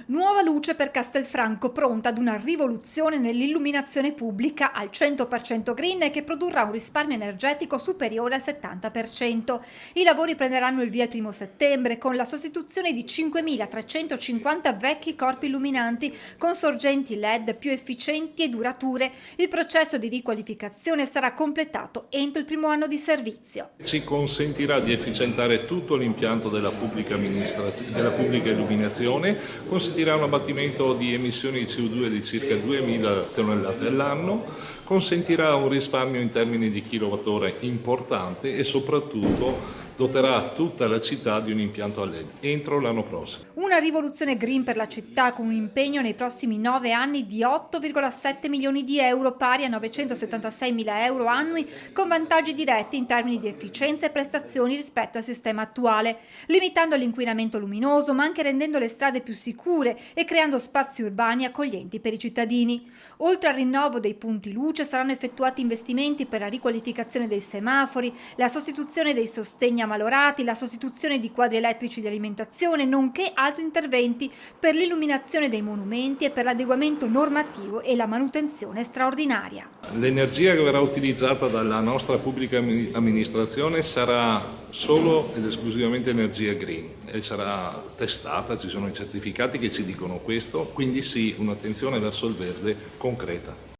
Nuova luce per Castelfranco, pronta ad una rivoluzione nell'illuminazione pubblica al 100% green e che produrrà un risparmio energetico superiore al 70%. I lavori prenderanno il via il 1° settembre con la sostituzione di 5.350 vecchi corpi illuminanti con sorgenti LED più efficienti e durature. Il processo di riqualificazione sarà completato entro il primo anno di servizio. Ci consentirà di efficientare tutto l'impianto della pubblica illuminazione, consentirà un abbattimento di emissioni di CO2 di circa 2000 tonnellate all'anno, consentirà un risparmio in termini di kilowattora importante e soprattutto doterà tutta la città di un impianto a LED entro l'anno prossimo. Una rivoluzione green per la città con un impegno nei prossimi 9 anni di 8,7 milioni di euro pari a 976 mila euro annui con vantaggi diretti in termini di efficienza e prestazioni rispetto al sistema attuale, limitando l'inquinamento luminoso ma anche rendendo le strade più sicure e creando spazi urbani accoglienti per i cittadini. Oltre al rinnovo dei punti luce saranno effettuati investimenti per la riqualificazione dei semafori, la sostituzione dei sostegni ammalorati, la sostituzione di quadri elettrici di alimentazione, nonché altri interventi per l'illuminazione dei monumenti e per l'adeguamento normativo e la manutenzione straordinaria. L'energia che verrà utilizzata dalla nostra pubblica amministrazione sarà solo ed esclusivamente energia green e sarà testata, ci sono i certificati che ci dicono questo, quindi sì, un'attenzione verso il verde concreta.